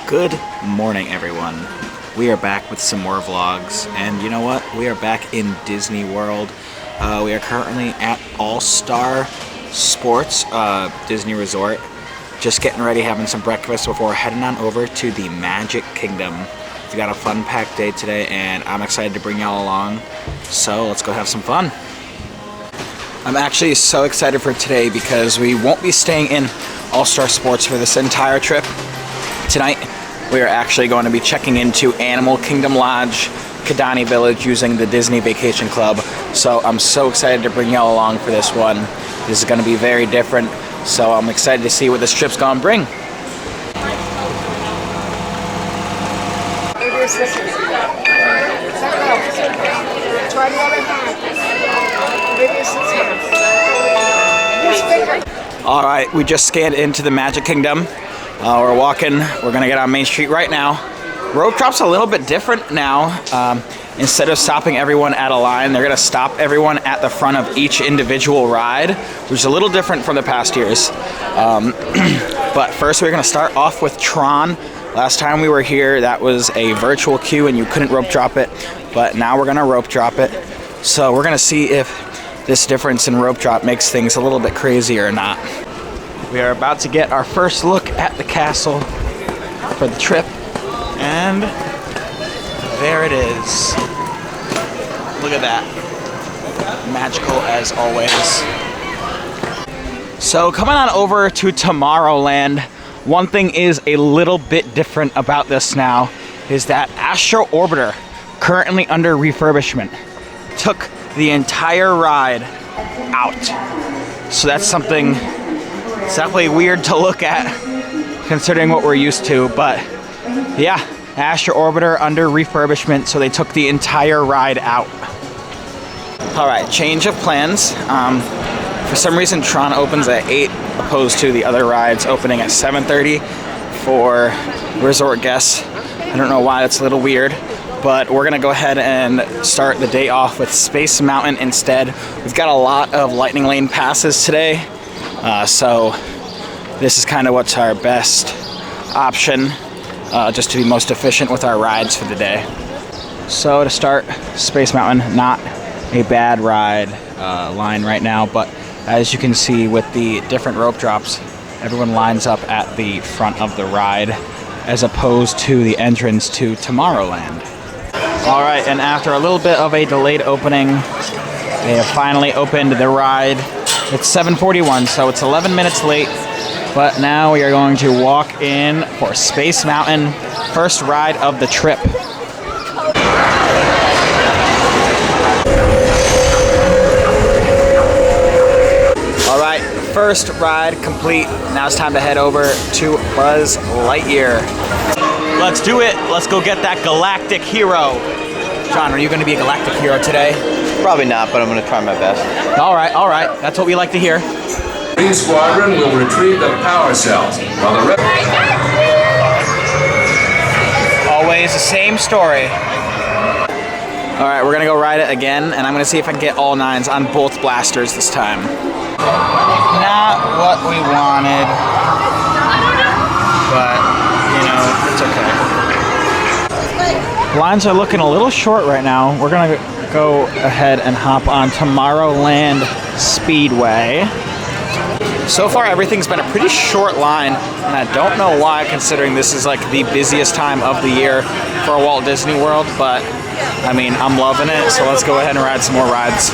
Good morning, everyone. We are back with some more vlogs, and you know what? We are back in Disney World. We are currently at All-Star Sports Disney Resort. Just getting ready, having some breakfast before heading on over to the Magic Kingdom. We got a fun-packed day today, and I'm excited to bring y'all along. So let's go have some fun. I'm actually so excited for today because we won't be staying in All-Star Sports for this entire trip. Tonight, we are actually going to be checking into Animal Kingdom Lodge, Kidani Village, using the Disney Vacation Club. So I'm so excited to bring y'all along for this one. This is going to be very different, so I'm excited to see what this trip's going to bring. All right, we just scanned into the Magic Kingdom. We're walking, we're gonna get on Main Street right now. Rope Drop's a little bit different now. Instead of stopping everyone at a line, they're gonna stop everyone at the front of each individual ride, which is a little different from the past years. But first we're gonna start off with Tron. Last time we were here, that was a virtual queue and you couldn't rope drop it, but now we're gonna rope drop it. So we're gonna see if this difference in rope drop makes things a little bit crazy or not. We are about to get our first look at the castle for the trip, and there it is. Look at that. Magical as always. So coming on over to Tomorrowland, one thing is a little bit different about this now is that Astro Orbiter, currently under refurbishment, took the entire ride out. So that's something. It's definitely weird to look at, considering what we're used to, but yeah, Astro Orbiter under refurbishment, so they took the entire ride out. All right, change of plans. For some reason, Tron opens at 8, opposed to the other rides opening at 7:30 for resort guests. I don't know why, that's a little weird, but we're gonna go ahead and start the day off with Space Mountain instead. We've got a lot of Lightning Lane passes today. So this is kind of what's our best option, just to be most efficient with our rides for the day. So to start, Space Mountain, not a bad ride line right now, but as you can see with the different rope drops, everyone lines up at the front of the ride as opposed to the entrance to Tomorrowland. All right, and after a little bit of a delayed opening, they have finally opened the ride. It's 7:41, so it's 11 minutes late, but now we are going to walk in for Space Mountain, first ride of the trip. All right, first ride complete. Now it's time to head over to Buzz Lightyear. Let's do it. Let's go get that galactic hero. John, are you going to be a galactic hero today? Probably not, but I'm going to try my best. All right. That's what we like to hear. Green Squadron will retrieve the power cells, while the Always the same story. All right, we're going to go ride it again, and I'm going to see if I can get all 9s on both blasters this time. Not what we wanted, but, you know, it's okay. Lines are looking a little short right now. We're going to go ahead and hop on Tomorrowland Speedway. So far, everything's been a pretty short line, and I don't know why, considering this is like the busiest time of the year for Walt Disney World, but I mean, I'm loving it, so let's go ahead and ride some more rides.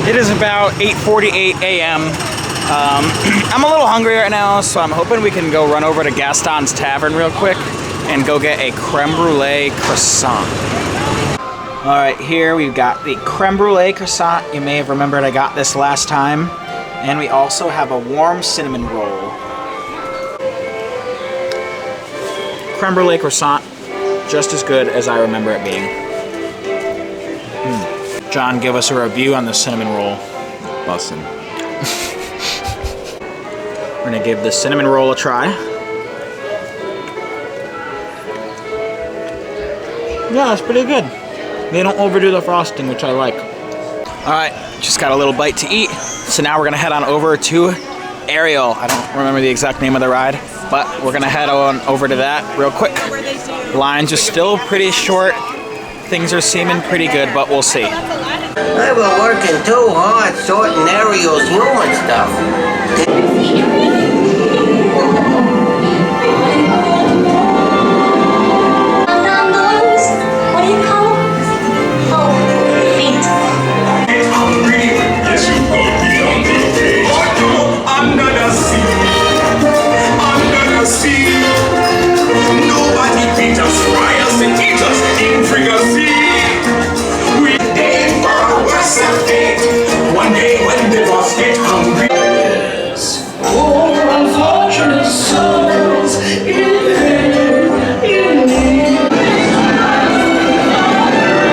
It is about 8:48 a.m. I'm a little hungry right now, so I'm hoping we can go run over to Gaston's Tavern real quick and go get a creme brulee croissant. All right, here we've got the creme brulee croissant. You may have remembered I got this last time. And we also have a warm cinnamon roll. Creme brulee croissant, just as good as I remember it being. John, give us a review on the cinnamon roll. Bussin'. We're gonna give the cinnamon roll a try. Yeah, it's pretty good. They don't overdo the frosting, which I like. All right, just got a little bite to eat. So now we're gonna head on over to Ariel. I don't remember the exact name of the ride, but we're gonna head on over to that real quick. Lines are still pretty short. Things are seeming pretty good, but we'll see. I've been working too hard sorting Ariel's human stuff. What do you call them? Oh, feet. Yes, you will be hungry. Under the sea. Under the sea. Nobody beat us, fry us, and eat us in fricassee. We aim for a worse fate. One day when the boss get hungry. Yes. Oh, unfortunate souls in me.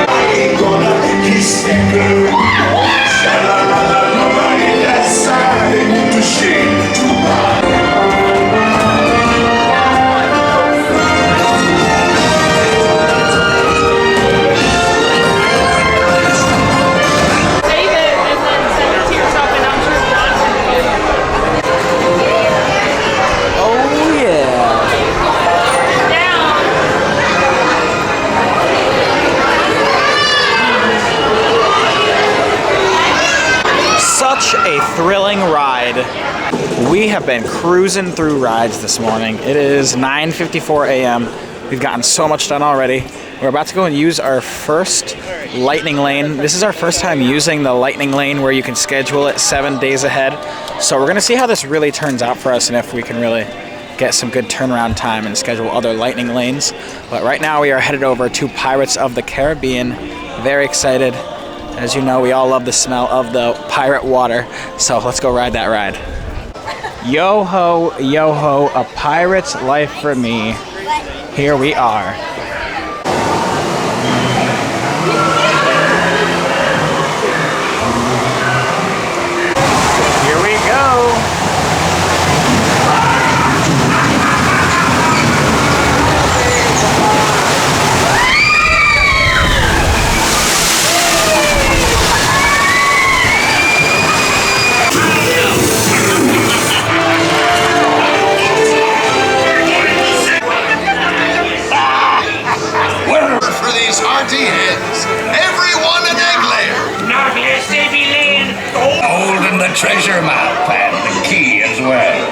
I ain't gonna kiss that girl. Sha-la-la-la, nobody that side to shame to buy. Save it and then send it to yourself, and I'm sure John can do it. Oh yeah. Down. Such a thrilling ride. We have been cruising through rides this morning. It is 9:54 a.m. We've gotten so much done already. We're about to go and use our first lightning lane. This is our first time using the lightning lane where you can schedule it 7 days ahead. So we're gonna see how this really turns out for us and if we can really get some good turnaround time and schedule other lightning lanes. But right now we are headed over to Pirates of the Caribbean. Very excited. As you know, we all love the smell of the pirate water. So let's go ride that ride. Yo ho, a pirate's life for me. Here we are. Here we go. For these hearty heads, everyone an egg layer. Holding the treasure map and the key as well.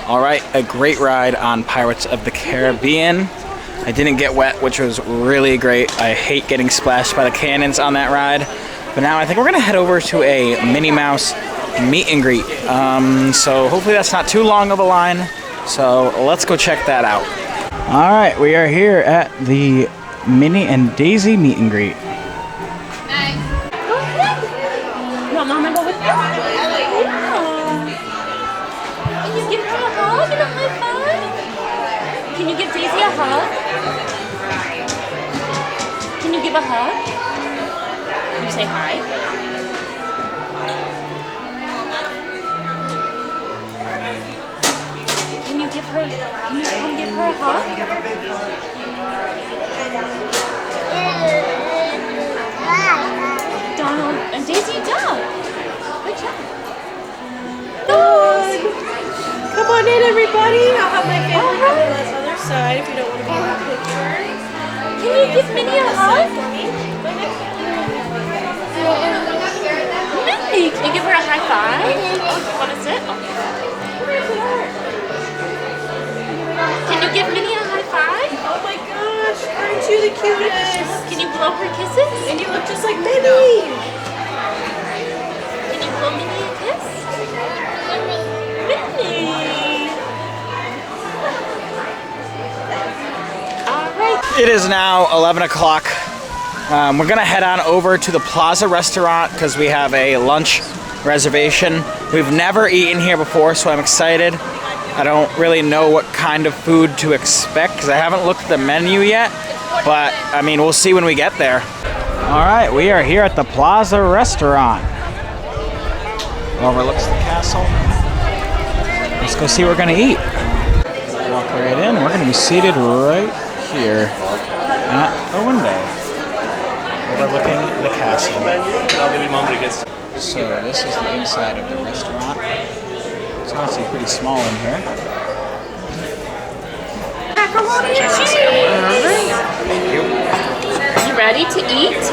All right, a great ride on Pirates of the Caribbean. I didn't get wet, which was really great. I hate getting splashed by the cannons on that ride. But now I think we're gonna head over to a Minnie Mouse meet and greet. So hopefully that's not too long of a line. So let's go check that out. All right, we are here at the Minnie and Daisy meet and greet. You want Mom to go with you? Yeah. Can you give her a hug and a high five? Can you give Daisy a hug? Can you give a hug? Can you say hi? Can you come give her a hug? Donald and Daisy done. Good job. Good. Come on in, everybody. I'll have my family come on this other side if you don't want to be in the picture. Can you give Minnie a hug? Minnie, can you give her a high five? Oh, you want to sit? Can you give Minnie a high five? Oh my gosh, aren't you the cutest? Can you blow her kisses? And you look just like Minnie. Can you blow Minnie a kiss? Minnie! All right. It is now 11 o'clock. We're gonna head on over to the Plaza restaurant because we have a lunch reservation. We've never eaten here before, so I'm excited. I don't really know what kind of food to expect because I haven't looked at the menu yet, but I mean, we'll see when we get there. All right, we are here at the Plaza Restaurant. Overlooks the castle. Let's go see what we're gonna eat. Walk right in. We're gonna be seated right here at the window, overlooking the castle. So this is the inside of the restaurant. It's honestly pretty small in here. Macaroni and cheese. You ready to eat?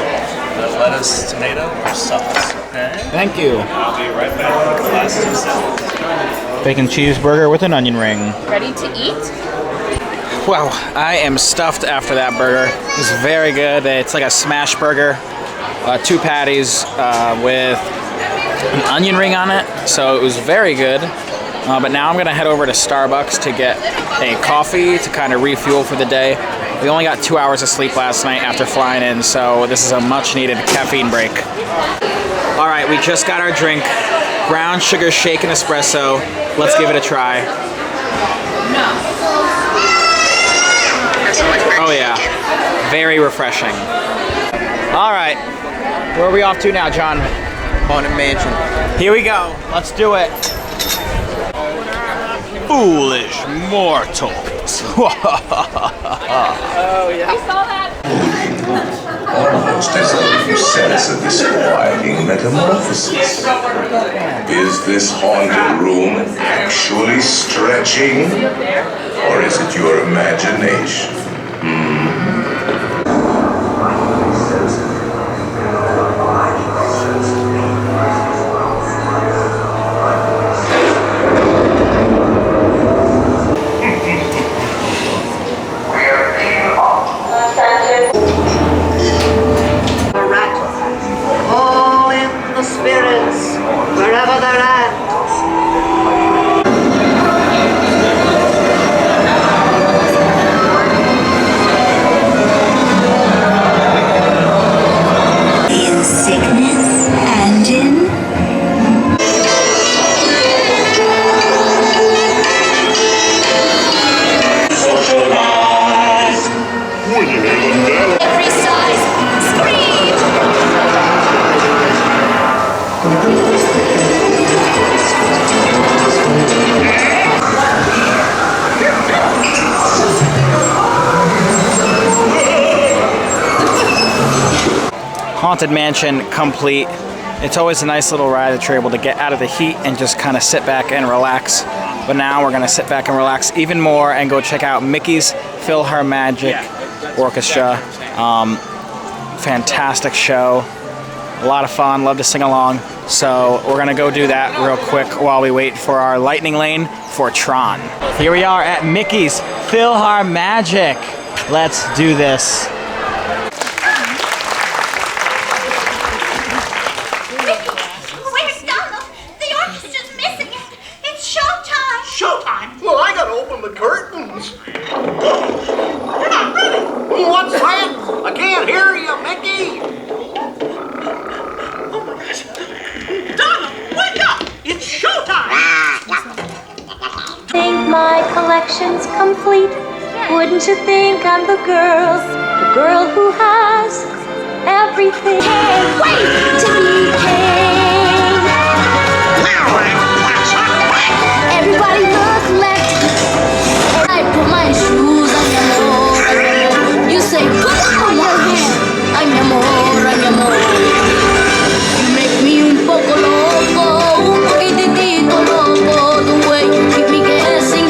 Lettuce, tomato, or sauce. Okay. Thank you. I'll be right back with the last 2 salads. Bacon cheeseburger with an onion ring. Ready to eat? Wow, I am stuffed after that burger. It's very good. It's like a smash burger. 2 patties with an onion ring on it. So it was very good. But now I'm gonna head over to Starbucks to get a coffee to kind of refuel for the day. We only got 2 hours of sleep last night after flying in, so this is a much needed caffeine break. All right, we just got our drink. Brown sugar shake and espresso. Let's give it a try. Oh yeah, very refreshing. All right, where are we off to now, John? Haunted Mansion. Here we go, let's do it. Foolish mortals. Oh yeah. We saw that. Almost as if you sense a disquieting metamorphosis. Is this haunted room actually stretching? Or is it your imagination? All in the spirits, wherever they're at. In sickness and in every size, scream! Haunted Mansion complete. It's always a nice little ride that you're able to get out of the heat and just kind of sit back and relax. But now we're gonna sit back and relax even more and go check out Mickey's PhilharMagic Orchestra. Fantastic show. A lot of fun, love to sing along. So we're gonna go do that real quick while we wait for our lightning lane for Tron. Here we are at Mickey's PhilharMagic. Let's do this. Where's Donald? The orchestra's missing. It's showtime. Showtime? Well, I gotta open the curtains. You're not ready. What's that? I can't hear you, Mickey. Oh my gosh. Donald, wake up! It's showtime! Think my collection's complete. Wouldn't you think I'm the girl who has everything? Can't wait to be king. Everybody look left. I put my shoes on your more. You say put on your hand. I'm your more, I'm your more. You make me un poco loco, un poquitito loco. The way you keep me guessing.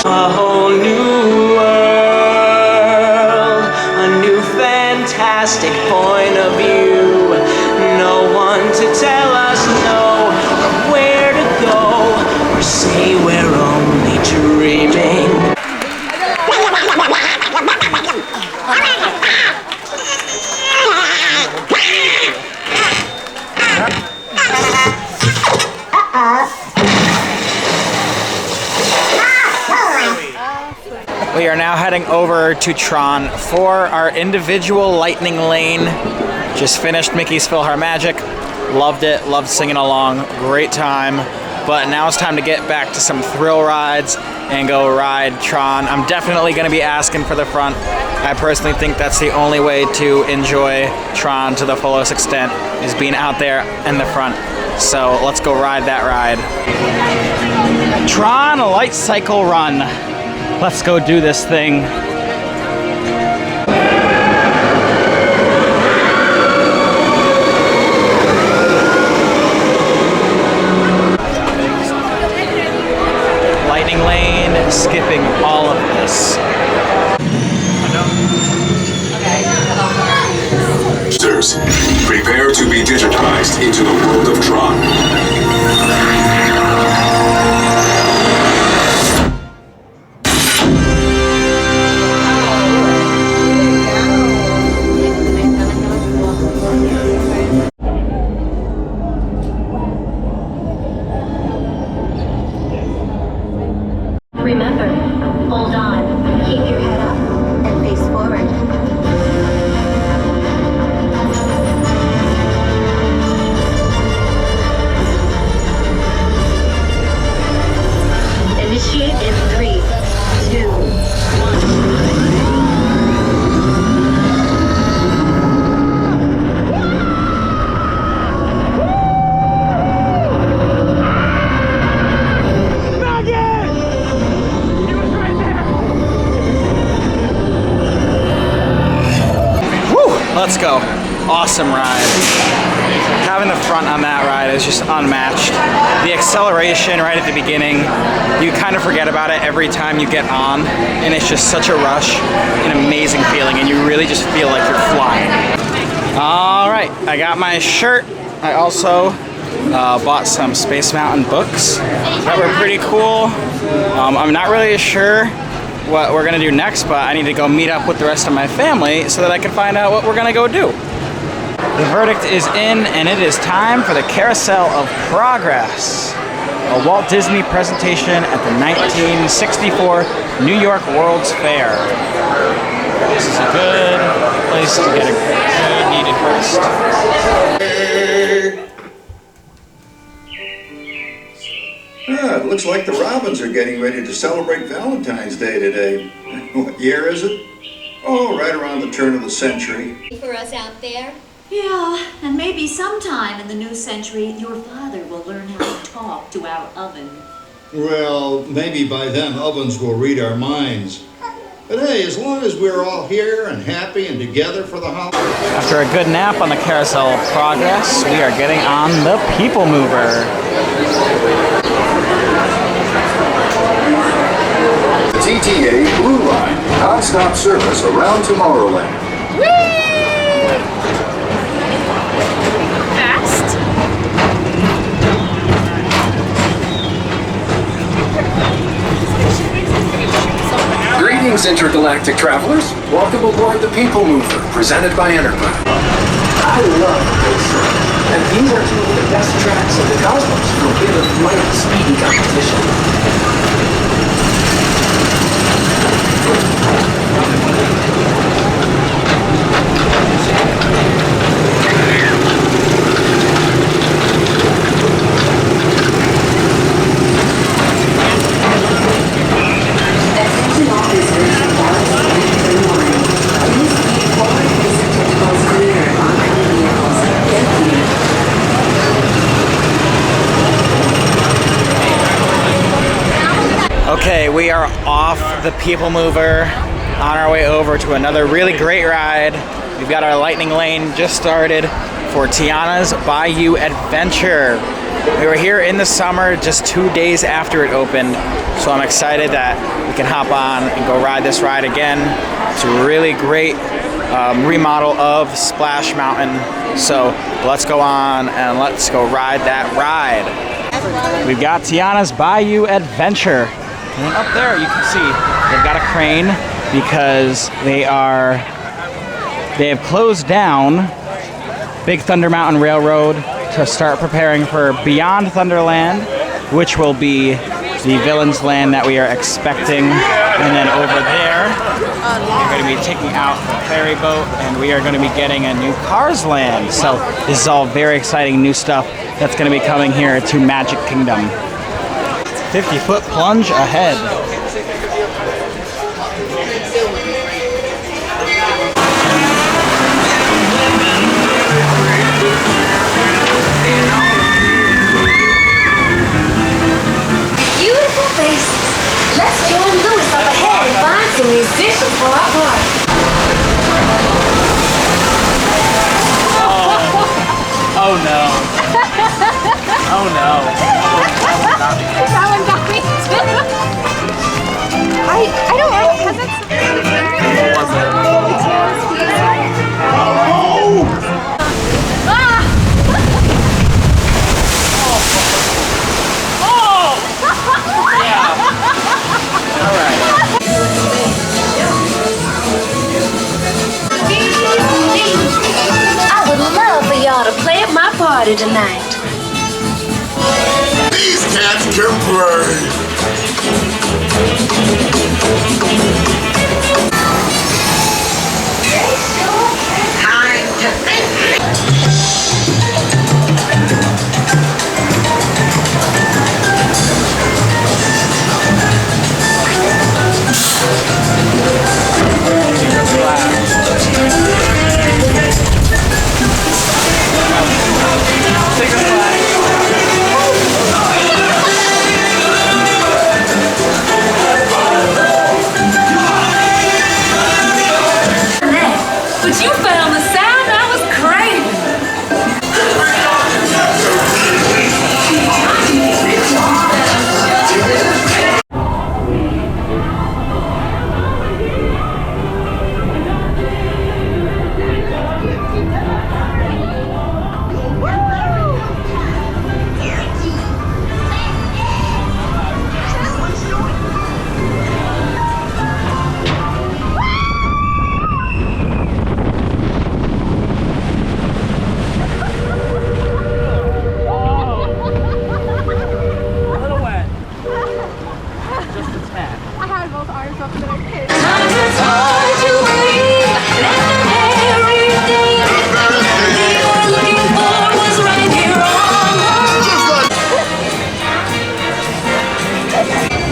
A whole new world, a new fantastic point of view. No one to tell us no, where to go, or say we're only dreaming. We are now heading over to Tron for our individual lightning lane. Just finished Mickey's PhilharMagic. Loved it, loved singing along, great time. But now it's time to get back to some thrill rides and go ride Tron. I'm definitely gonna be asking for the front. I personally think that's the only way to enjoy Tron to the fullest extent, is being out there in the front. So let's go ride that ride. Tron Light Cycle Run. Let's go do this thing. Lightning lane, skipping all of this. Prepare to be digitized into the world of Tron. Remember, hold on, keep your head up, and face forward. Initiate in 3, 2, 1. Let's go. Awesome ride. Having the front on that ride is just unmatched. The acceleration right at the beginning, you kind of forget about it every time you get on, and it's just such a rush, an amazing feeling, and you really just feel like you're flying. All right, I got my shirt. I also bought some Space Mountain books that were pretty cool. I'm not really sure what we're gonna do next, but I need to go meet up with the rest of my family so that I can find out what we're gonna go do. The verdict is in, and it is time for the Carousel of Progress, a Walt Disney presentation at the 1964 New York World's Fair. This is a good place to get a good needed rest. It looks like the Robins are getting ready to celebrate Valentine's Day today. What year is it? Oh, right around the turn of the century. For us out there? Yeah, and maybe sometime in the new century, your father will learn how to talk to our oven. Well, maybe by then ovens will read our minds. But hey, as long as we're all here and happy and together for the holiday. After a good nap on the Carousel of Progress, we are getting on the People Mover. TTA Blue Line, non-stop service around Tomorrowland. Fast. Greetings, intergalactic travelers. Welcome aboard the People Mover, presented by Enterprise. I love this, and these are two of the best tracks in the cosmos for a bit of light, speedy competition. Okay, we are off the People Mover, on our way over to another really great ride. We've got our lightning lane just started for Tiana's Bayou Adventure. We were here in the summer, just 2 days after it opened, so I'm excited that we can hop on and go ride this ride again. It's a really great remodel of Splash Mountain, so let's go on and let's go ride that ride. We've got Tiana's Bayou Adventure. And up there you can see they've got a crane because they have closed down Big Thunder Mountain Railroad to start preparing for Beyond Thunderland, which will be the Villains Land that we are expecting. And then over there, we're going to be taking out the ferry boat, and we are going to be getting a new Cars Land. So this is all very exciting new stuff that's going to be coming here to Magic Kingdom. 50-foot plunge ahead. Beautiful faces. Let's join Louis up ahead and find some musicians for our party. Oh no. Oh no. That one got me too. I don't know. Has it? I would love for y'all to play at my party tonight. These cats can play. Time to think. But you found the sound I was craving. I had both arms up and I couldn't.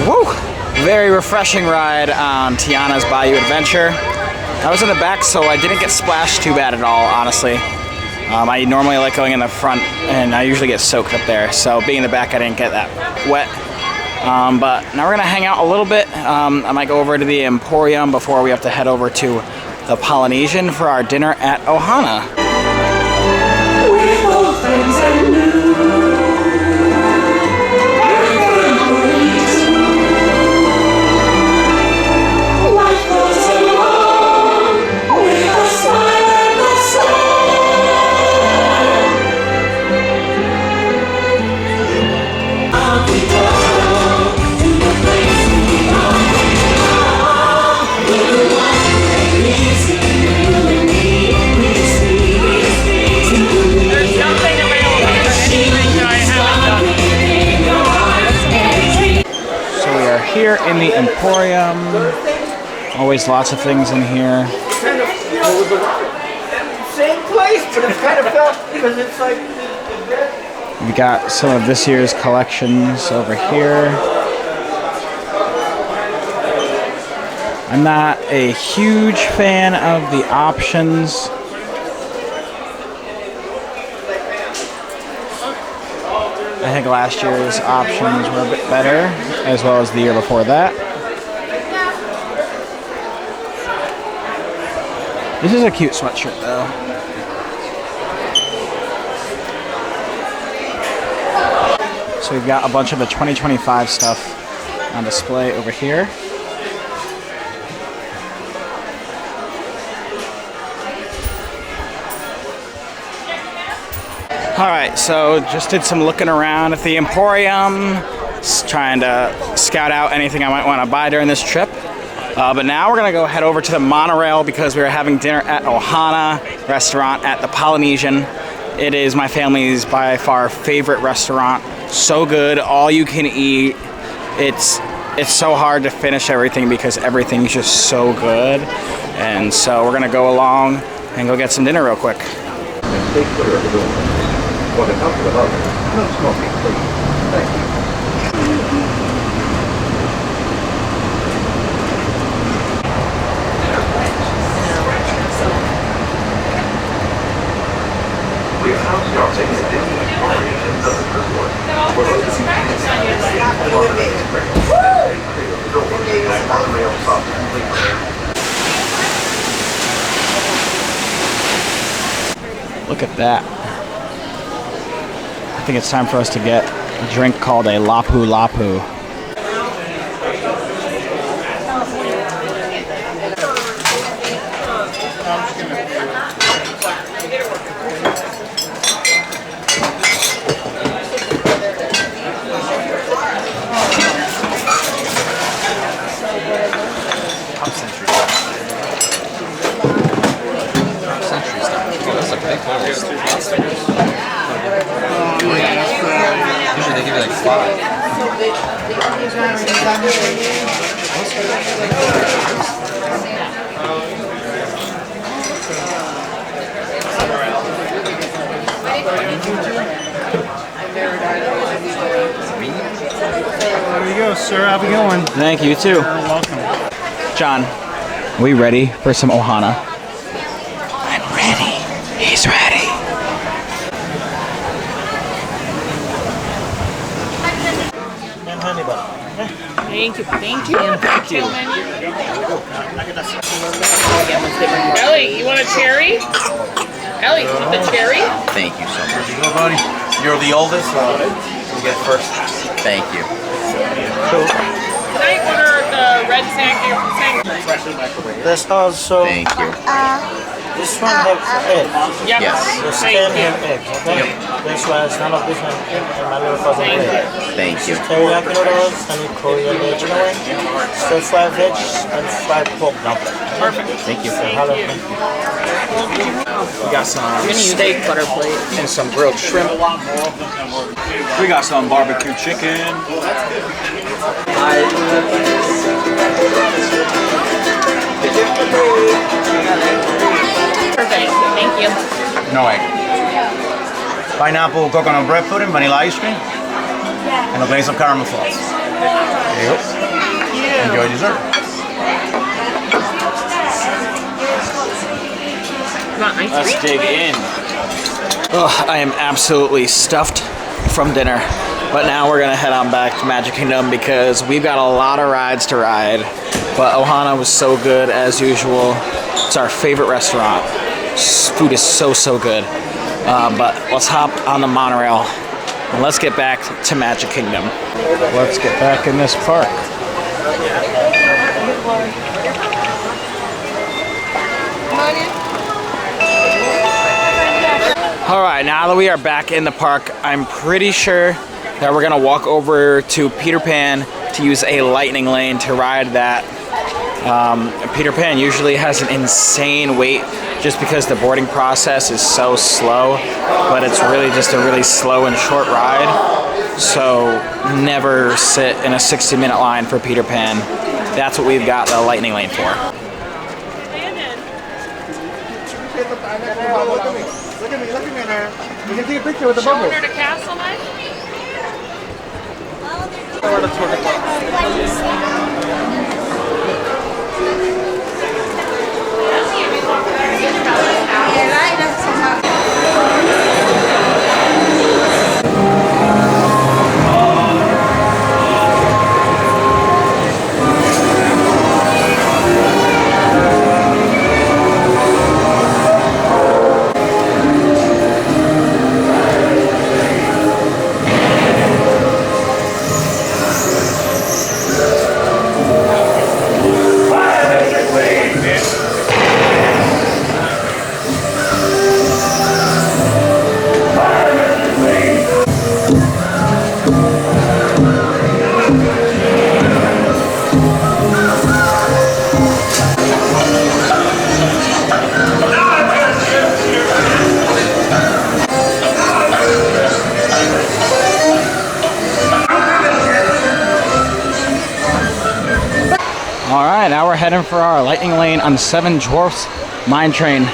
Woo! Very refreshing ride on Tiana's Bayou Adventure. I was in the back, so I didn't get splashed too bad at all, honestly. I normally like going in the front, and I usually get soaked up there, so being in the back, I didn't get that wet. But now we're gonna hang out a little bit. I might go over to the Emporium before we have to head over to the Polynesian for our dinner at Ohana. Here in the Emporium, always lots of things in here. Same place, but it's kind of felt because it's like. We got some of this year's collections over here. I'm not a huge fan of the options. I think last year's options were a bit better, as well as the year before that. This is a cute sweatshirt, though. So we've got a bunch of the 2025 stuff on display over here. Alright, so just did some looking around at the Emporium, trying to scout out anything I might want to buy during this trip. But now we're going to go head over to the monorail because we are having dinner at Ohana restaurant at the Polynesian. It is my family's by far favorite restaurant. So good, all you can eat. it's so hard to finish everything because everything's just so good. And so we're gonna go along and go get some dinner real quick. Stay clear of the door. For the comfort of others, no smoking, please. Thank you. We're now starting the Disney Origins of the Resort. For those of you monorail stop completely. Look at that. I think it's time for us to get a drink called a Lapu Lapu. Usually they give you like 5. There you go, sir. Have a good one. Thank you, too. You're welcome. John, are we ready for some Ohana? I'm ready. He's ready. Thank you. Thank you. Thank you. Ellie, you want a cherry? Ellie, you want the cherry? Thank you so much. Go, buddy. You're the oldest, so you get first. Thank you. Can I order the red sandwich? This also. Thank you. This one has egg. Yep. Yes. The stem have egg, okay? This one is none of this one. My little cousin egg. Thank you. Teriyaki noodles, and Korean chicken wing, stir fried veg, and fried pork dumpling. Perfect. Thank you. Hello. We got some steak butter plate and some grilled shrimp. We got some barbecue chicken. Perfect. Thank you. No egg. Pineapple coconut bread pudding, vanilla ice cream, and a glaze of caramel sauce. There you go. Enjoy dessert. Let's dig in. Oh, I am absolutely stuffed from dinner. But now we're gonna head on back to Magic Kingdom because we've got a lot of rides to ride. But Ohana was so good as usual. It's our favorite restaurant. Food is so good. But let's hop on the monorail and let's get back to Magic Kingdom. Let's get back in this park. All right, now that we are back in the park, I'm pretty sure that we're gonna walk over to Peter Pan to use a lightning lane to ride that. Peter Pan usually has an insane wait just because the boarding process is so slow, but it's really just a really slow and short ride. So never sit in a 60-minute line for Peter Pan. That's what we've got the lightning lane for. Look at me there. You can take a picture with the bubble. Show her to Castle Night? All right, now we're heading for our lightning lane on the Seven Dwarfs Mine Train.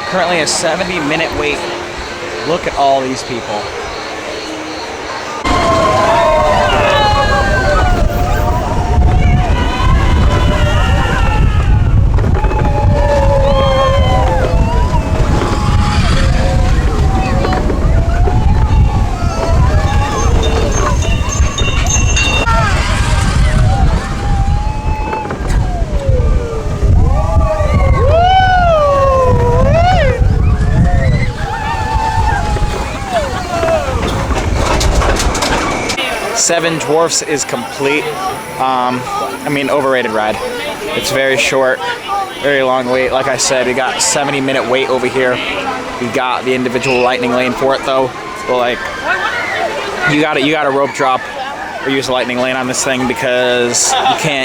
Currently a 70-minute wait. Look at all these people. Seven Dwarfs is complete. I mean, overrated ride. It's very short, very long wait. Like I said, we got 70-minute wait over here. We got the individual lightning lane for it though. But like, you got a rope drop or use a lightning lane on this thing because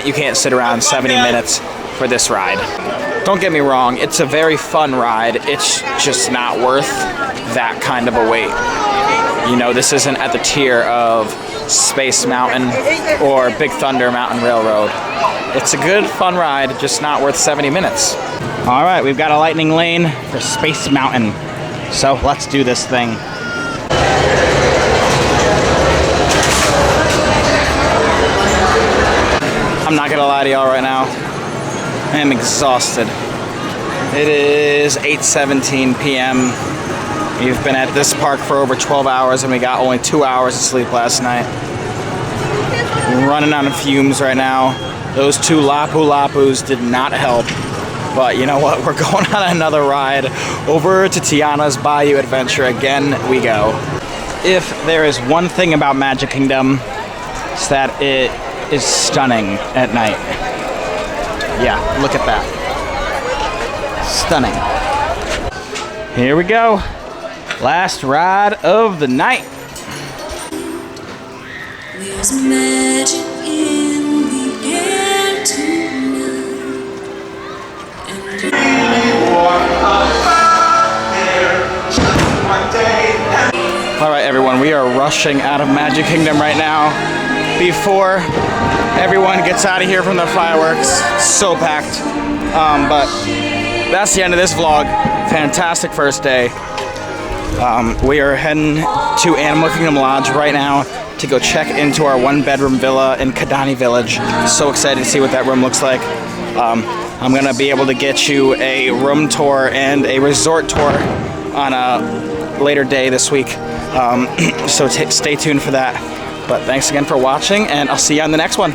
you can't sit around 70 minutes for this ride. Don't get me wrong, it's a very fun ride. It's just not worth that kind of a wait. You know, this isn't at the tier of Space Mountain or Big Thunder Mountain Railroad. It's a good, fun ride, just not worth 70 minutes. All right, we've got a lightning lane for Space Mountain. So let's do this thing. I'm not gonna lie to y'all right now. I am exhausted. It is 8:17 p.m. We've been at this park for over 12 hours and we got only 2 hours of sleep last night. We're running on fumes right now. Those two Lapu Lapus did not help. But you know what? We're going on another ride over to Tiana's Bayou Adventure. Again, we go. If there is one thing about Magic Kingdom, it's that it is stunning at night. Yeah, look at that. Stunning. Here we go. Last ride of the night. There's magic in the air tonight. All right, everyone, we are rushing out of Magic Kingdom right now before everyone gets out of here from the fireworks. So packed. But that's the end of this vlog. Fantastic first day. We are heading to Animal Kingdom Lodge right now to go check into our one-bedroom villa in Kidani Village. So excited to see what that room looks like. I'm gonna be able to get you a room tour and a resort tour on a later day this week. So stay tuned for that. But thanks again for watching, and I'll see you on the next one.